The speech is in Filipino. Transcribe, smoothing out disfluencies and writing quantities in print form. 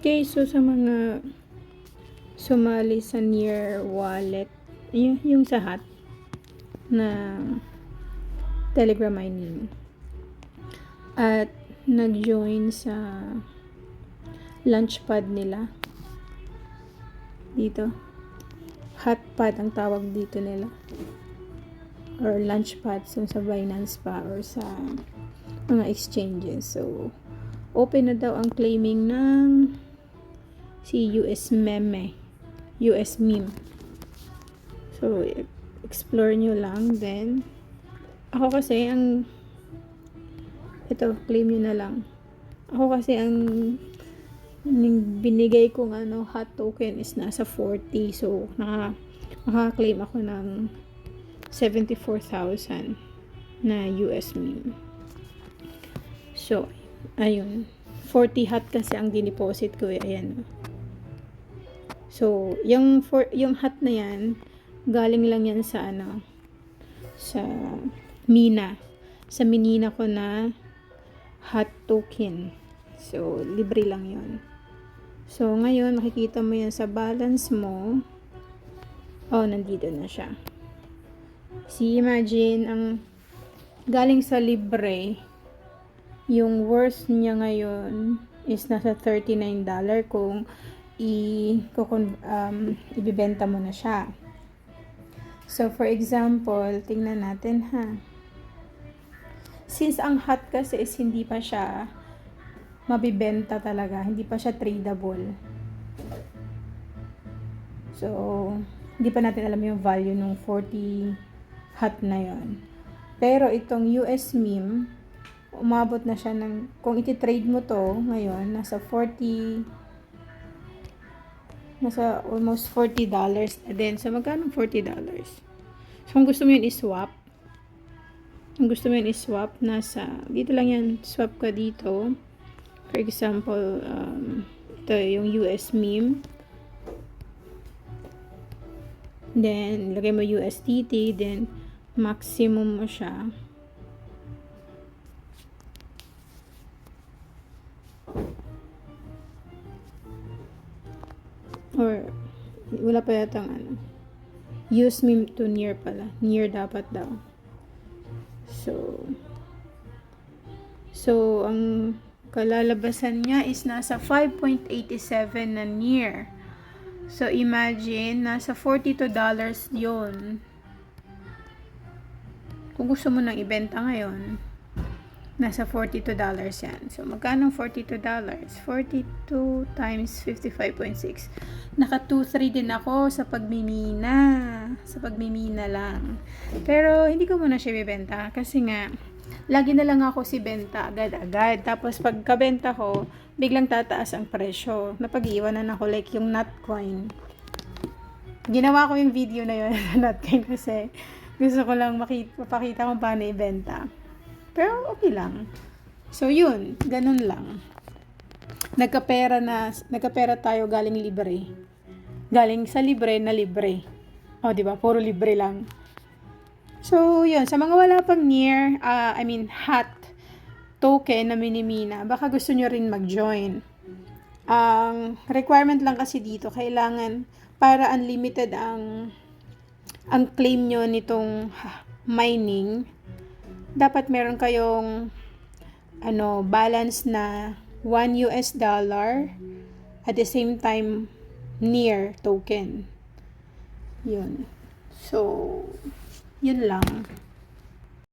Okay, so sa mga sumali sa Near Wallet, yung sa HAT na Telegram mining at nag-join sa Launchpad nila dito. HATpad ang tawag dito nila, or Launchpad so sa Binance pa or sa mga exchanges. So open na daw ang claiming ng si US Meme. So explore nyo lang. Then ako kasi claim nyo na lang. Ako kasi ang binigay kong HAT token is nasa 40. So makaka-claim ako ng 74,000 na US meme. So ayun, 40 HAT kasi ang diniposit ko ayan. So yung HAT na yan galing lang yan sa sa Mina, sa minina ko na HAT token. So libre lang yon. So ngayon makikita mo yan sa balance mo. Oh, nandito na siya. See, imagine ang galing sa libre, yung worth niya ngayon is nasa $39 kung ibibenta mo na siya. So for example, tingnan natin ha. Since ang HAT kasi is hindi pa siya mabibenta talaga, hindi pa siya tradable. So hindi pa natin alam yung value ng 40 HAT na yon. Pero itong US meme, umabot na siya ng, kung iti-trade mo to ngayon, nasa almost $40 na din. So magkano $40? So kung gusto mo yun i-swap, nasa dito lang yan, swap ka dito. For example, ito yung US meme. Then lagay mo USDT, then maximum mo siya. Or wala pa yatang use meme to near pala. Near dapat daw. So ang kalalabasan niya is nasa 5.87 na near. So imagine nasa $42 yon. Kung gusto mo nang ibenta ngayon, nasa $42 yan. So magkano $42? 42 times 55.6. Naka 2-3 din ako sa pagmimina. Lang. Pero hindi ko muna siya bibenta kasi nga lagi na lang ako si benta agad-agad. Tapos pagkabenta ko, biglang tataas ang presyo. Napag-iwanan ako like yung Notcoin. Ginawa ko yung video na yun na Notcoin kasi gusto ko lang mapakita kung paano ibenta. Pero okay lang. So yun, ganun lang. Nagkapera tayo galing libre. Galing sa libre na libre. O, di ba? Puro libre lang. So, yun. Sa mga wala pang HAT token na minimina, baka gusto nyo rin mag-join. Ang requirement lang kasi dito, kailangan para unlimited ang claim nyo nitong mining, dapat meron kayong balance na $1 at the same time near token. Yun. So, yun lang.